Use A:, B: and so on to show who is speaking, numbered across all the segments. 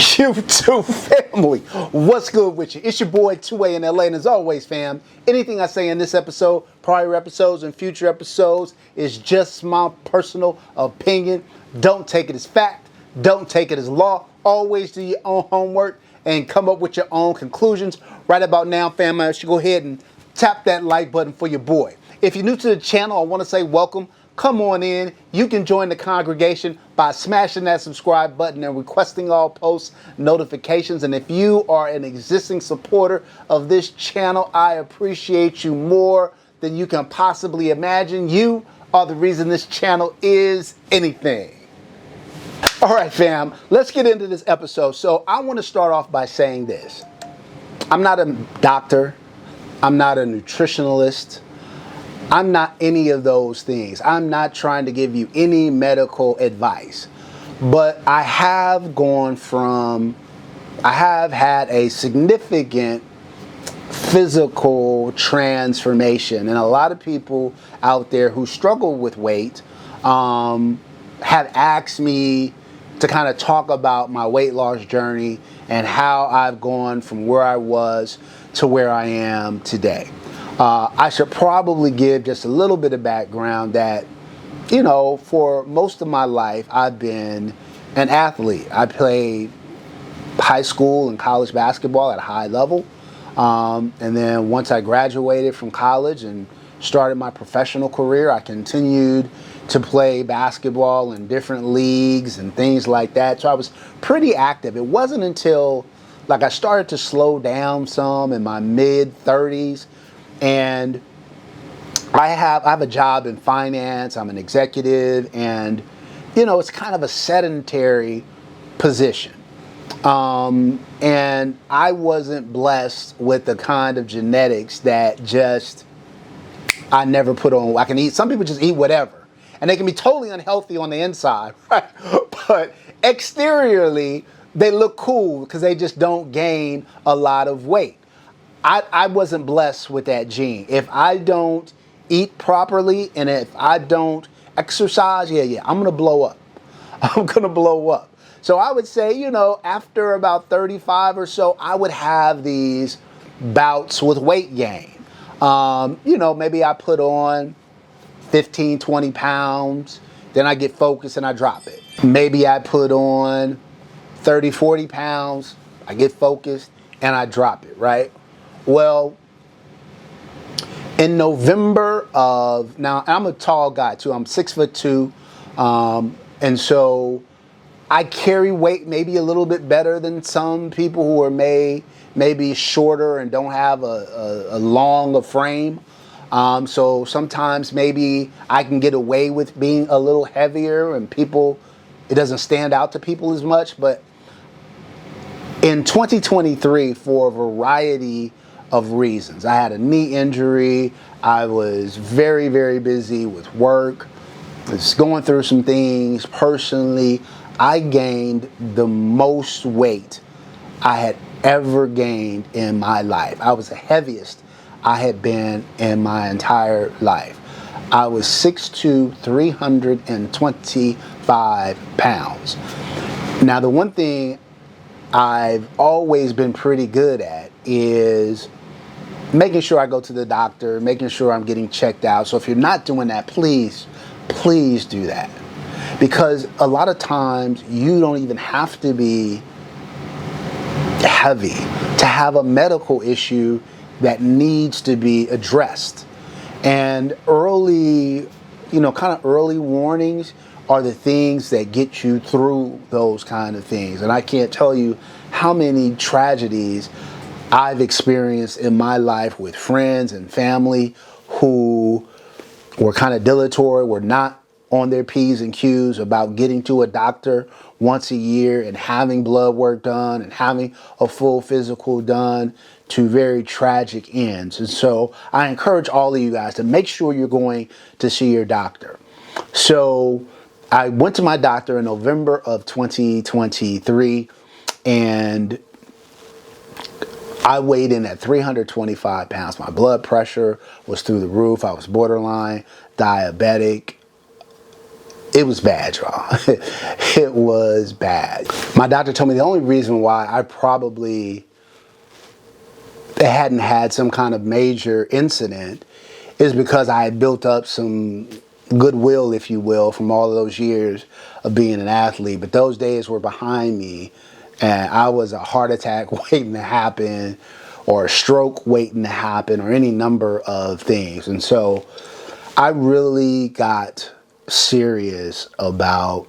A: YouTube family, what's good with you? It's your boy 2A in LA, and as always, fam, anything I say in this episode, prior episodes, and future episodes is just my personal opinion. Don't take it as fact. Don't take it as law. Always do your own homework and come up with your own conclusions. Right about now, fam, I should go ahead and tap that like button for your boy. If you're new to the channel, I want to say welcome. Come on in. You can join the congregation by smashing that subscribe button and requesting all post notifications. And if you are an existing supporter of this channel, I appreciate you more than you can possibly imagine. You are the reason this channel is anything. All right, fam, let's get into this episode. So I want to start off by saying this. I'm not a doctor. I'm not a nutritionalist. I'm not any of those things. I'm not trying to give you any medical advice. But I have had a significant physical transformation. And a lot of people out there who struggle with weight have asked me to kind of talk about my weight loss journey and how I've gone from where I was to where I am today. I should probably give just a little bit of background that, you know, for most of my life, I've been an athlete. I played high school and college basketball at a high level. And then once I graduated from college and started my professional career, I continued to play basketball in different leagues and things like that. So I was pretty active. It wasn't until I started to slow down some in my mid-30s. And I have a job in finance. I'm an executive, and you know, it's kind of a sedentary position. And I wasn't blessed with the kind of genetics that just I never put on. I can eat. Some people just eat whatever, and they can be totally unhealthy on the inside, right? But exteriorly, they look cool because they just don't gain a lot of weight. I wasn't blessed with that gene. If I don't eat properly and if I don't exercise, I'm going to blow up. I'm going to blow up. So I would say, you know, after about 35 or so, I would have these bouts with weight gain. You know, maybe I put on 15, 20 pounds, then I get focused and I drop it. Maybe I put on 30, 40 pounds, I get focused and I drop it, right? Well, in November of, now I'm a tall guy too, I'm 6'2", and so I carry weight maybe a little bit better than some people who are maybe shorter and don't have a long frame. So sometimes maybe I can get away with being a little heavier and it doesn't stand out to people as much. But in 2023, for a variety of reasons. I had a knee injury. I was very, very busy with work. I was going through some things personally. I gained the most weight I had ever gained in my life. I was the heaviest I had been in my entire life. I was 6'2", 325 pounds. Now, the one thing I've always been pretty good at is making sure I go to the doctor, making sure I'm getting checked out. So if you're not doing that, please do that. Because a lot of times you don't even have to be heavy to have a medical issue that needs to be addressed. And early warnings are the things that get you through those kind of things. And I can't tell you how many tragedies I've experienced in my life with friends and family who were kind of dilatory, were not on their P's and Q's about getting to a doctor once a year and having blood work done and having a full physical done, to very tragic ends. And so I encourage all of you guys to make sure you're going to see your doctor. So I went to my doctor in November of 2023, and I weighed in at 325 pounds. My blood pressure was through the roof. I was borderline diabetic. It was bad, y'all. It was bad. My doctor told me the only reason why I probably hadn't had some kind of major incident is because I had built up some goodwill, if you will, from all of those years of being an athlete. But those days were behind me, and I was a heart attack waiting to happen, or a stroke waiting to happen, or any number of things. And so I really got serious about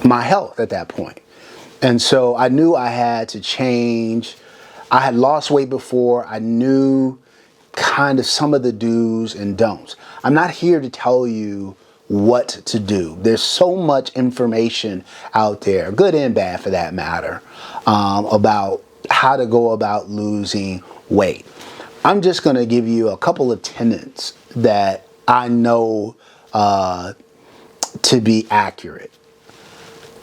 A: my health at that point. And so I knew I had to change. I had lost weight before. I knew kind of some of the do's and don'ts. I'm not here to tell you what to do. There's so much information out there, good and bad for that matter, about how to go about losing weight. I'm just going to give you a couple of tenets that I know to be accurate.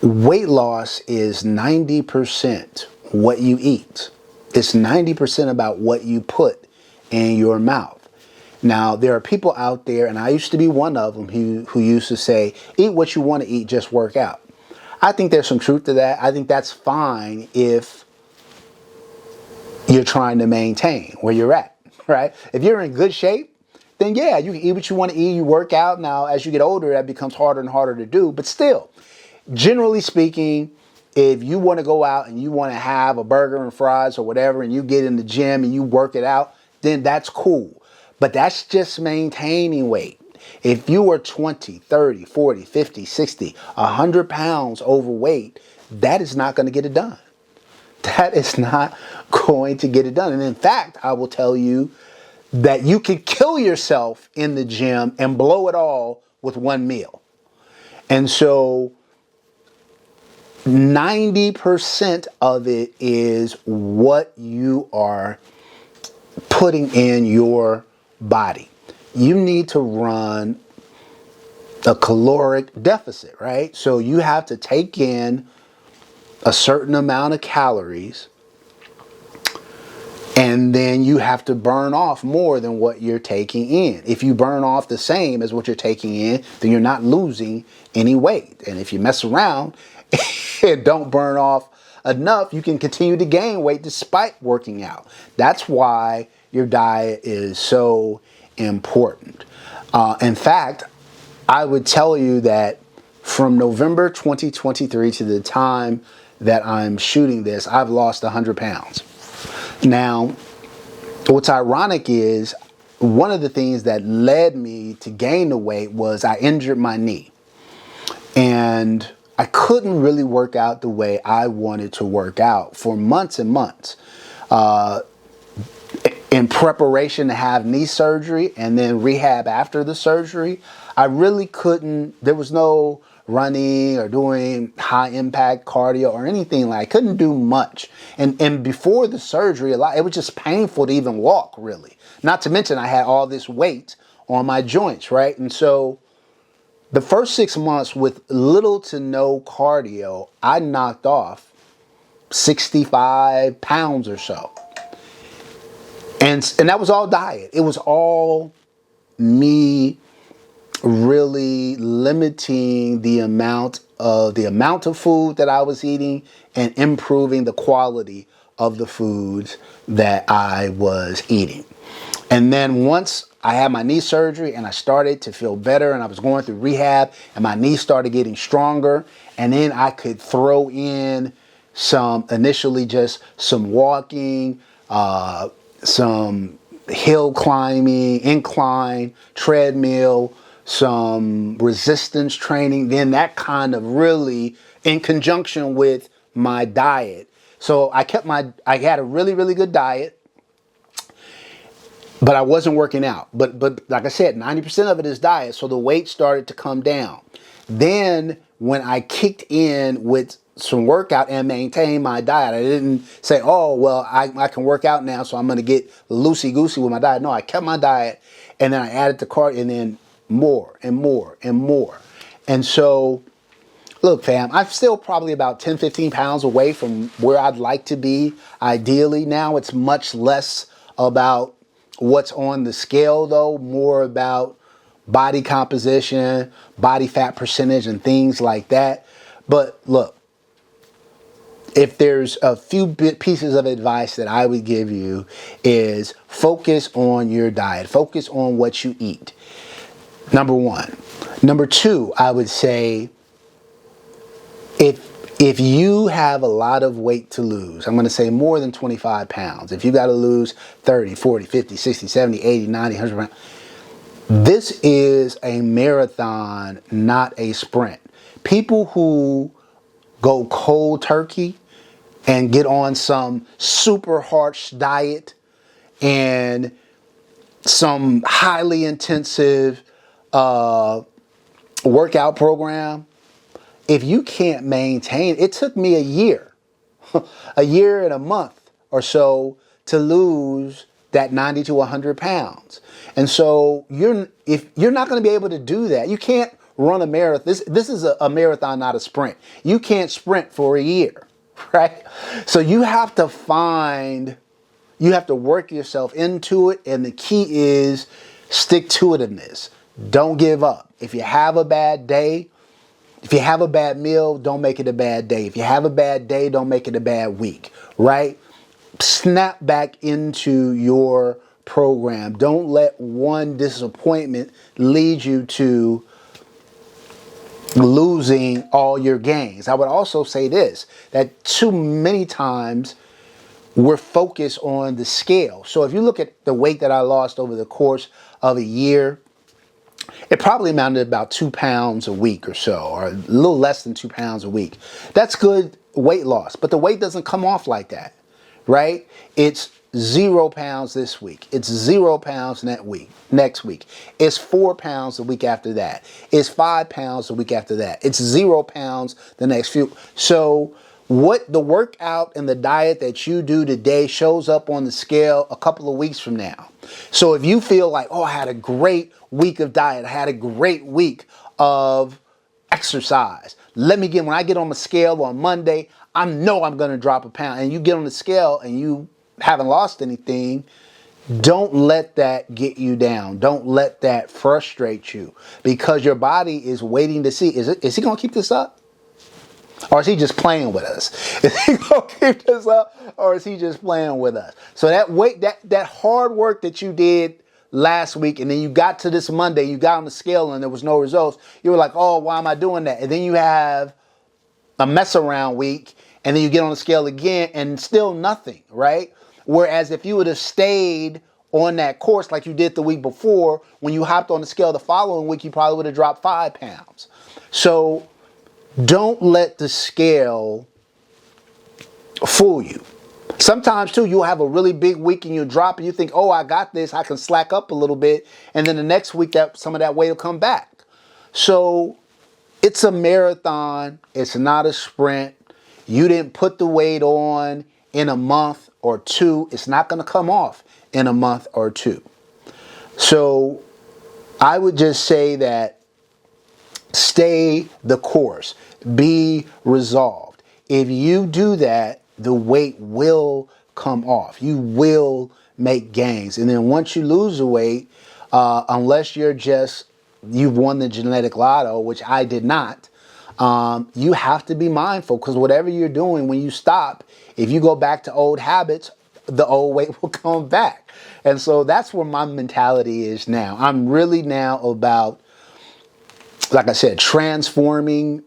A: Weight loss is 90% what you eat. It's 90% about what you put in your mouth. Now, there are people out there, and I used to be one of them, who used to say, eat what you want to eat, just work out. I think there's some truth to that. I think that's fine if you're trying to maintain where you're at, right? If you're in good shape, then yeah, you can eat what you want to eat, you work out. Now, as you get older, that becomes harder and harder to do, but still, generally speaking, if you want to go out and you want to have a burger and fries or whatever, and you get in the gym and you work it out, then that's cool. But that's just maintaining weight. If you are 20, 30, 40, 50, 60, 100 pounds overweight, that is not going to get it done. That is not going to get it done. And in fact, I will tell you that you can kill yourself in the gym and blow it all with one meal. And so 90% of it is what you are putting in your body. You need to run a caloric deficit, right? So you have to take in a certain amount of calories, and then you have to burn off more than what you're taking in. If you burn off the same as what you're taking in, then you're not losing any weight. And if you mess around and don't burn off enough, you can continue to gain weight despite working out. That's why your diet is so important. In fact, I would tell you that from November 2023 to the time that I'm shooting this, I've lost 100 pounds. Now, what's ironic is one of the things that led me to gain the weight was I injured my knee. And I couldn't really work out the way I wanted to work out for months and months. In preparation to have knee surgery and then rehab after the surgery, I really couldn't, there was no running or doing high impact cardio or anything like, I couldn't do much. And before the surgery, it was just painful to even walk, really. Not to mention I had all this weight on my joints, right? And so the first 6 months with little to no cardio, I knocked off 65 pounds or so. And that was all diet. It was all me really limiting the amount of food that I was eating and improving the quality of the foods that I was eating. And then once I had my knee surgery and I started to feel better and I was going through rehab and my knee started getting stronger, and then I could throw in initially just some walking, some hill climbing, incline, treadmill, some resistance training, then that kind of really in conjunction with my diet. So I had a really, really good diet, but I wasn't working out. But like I said, 90% of it is diet. So the weight started to come down. Then when I kicked in with some workout and maintained my diet, I didn't say, oh, well, I can work out now, so I'm going to get loosey-goosey with my diet. No, I kept my diet, and then I added the cardio, and then more and more and more. And so, look, fam, I'm still probably about 10, 15 pounds away from where I'd like to be. Ideally, now it's much less about what's on the scale, though, more about body composition, body fat percentage, and things like that. But look, if there's a few pieces of advice that I would give you is focus on your diet. Focus on what you eat. Number one. Number two, I would say if you have a lot of weight to lose, I'm going to say more than 25 pounds. If you got to lose 30, 40, 50, 60, 70, 80, 90, 100 pounds, this is a marathon, not a sprint. People who go cold turkey and get on some super harsh diet and some highly intensive workout program, if you can't maintain, it took me a year and a month or so to lose that 90 to 100 pounds. And so if you're not going to be able to do that, you can't run a marathon. This is a marathon, not a sprint. You can't sprint for a year, right? So you have to work yourself into it. And the key is stick-to-itiveness. Don't give up. If you have a bad day, if you have a bad meal, don't make it a bad day. If you have a bad day, don't make it a bad week, right? Snap back into your program. Don't let one disappointment lead you to losing all your gains. I would also say this, that too many times we're focused on the scale. So if you look at the weight that I lost over the course of a year, it probably amounted to about 2 pounds a week or so, or a little less than 2 pounds a week. That's good weight loss, but the weight doesn't come off like that, right? It's 0 pounds this week. It's 0 pounds next week. It's 4 pounds the week after that. It's 5 pounds the week after that. It's 0 pounds the next few. So what the workout and the diet that you do today shows up on the scale a couple of weeks from now. So if you feel like, oh, I had a great week of diet, I had a great week of exercise, when I get on the scale on Monday, I know I'm going to drop a pound. And you get on the scale and you haven't lost anything, don't let that get you down. Don't let that frustrate you, because your body is waiting to see, is he going to keep this up? Or is he just playing with us? Is he going to keep this up, or is he just playing with us? So that hard work that you did last week, and then you got to this Monday, you got on the scale and there was no results, you were like, oh, why am I doing that? And then you have a mess around week, and then you get on the scale again and still nothing, right? Whereas if you would have stayed on that course like you did the week before, when you hopped on the scale the following week, you probably would have dropped 5 pounds. So don't let the scale fool you. Sometimes too, you'll have a really big week and you'll drop and you think, oh, I got this, I can slack up a little bit. And then the next week, some of that weight will come back. So it's a marathon. It's not a sprint. You didn't put the weight on in a month or two. It's not going to come off in a month or two. So I would just say that stay the course. Be resolved. If you do that, the weight will come off. You will make gains. And then once you lose the weight, unless you've won the genetic lotto, which I did not, you have to be mindful, because whatever you're doing, when you stop, if you go back to old habits, the old weight will come back. And so that's where my mentality is now. I'm really now about, like I said, transforming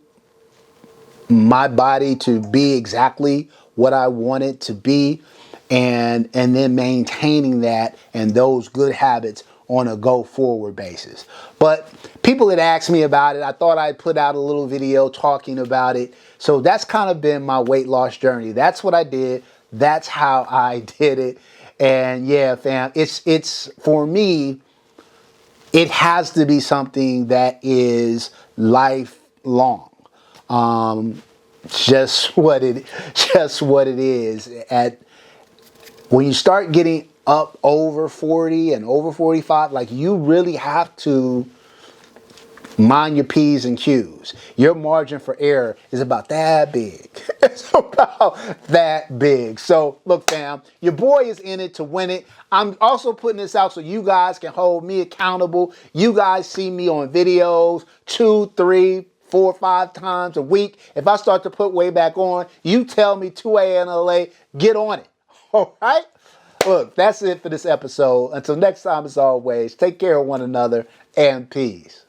A: my body to be exactly what I want it to be, and then maintaining that and those good habits on a go forward basis. But people had asked me about it. I thought I'd put out a little video talking about it. So that's kind of been my weight loss journey. That's what I did. That's how I did it. And yeah, fam, it's for me, it has to be something that is lifelong. Just what it is. When you start getting up over 40 and over 45, like, you really have to mind your P's and Q's. Your margin for error is about that big. It's about that big. So look, fam, your boy is in it to win it. I'm also putting this out so you guys can hold me accountable. You guys see me on videos 2, 3, 4, 5 times a week. If I start to put way back on, you tell me 2 a.m. in LA, get on it. All right? Look, that's it for this episode. Until next time, as always, take care of one another and peace.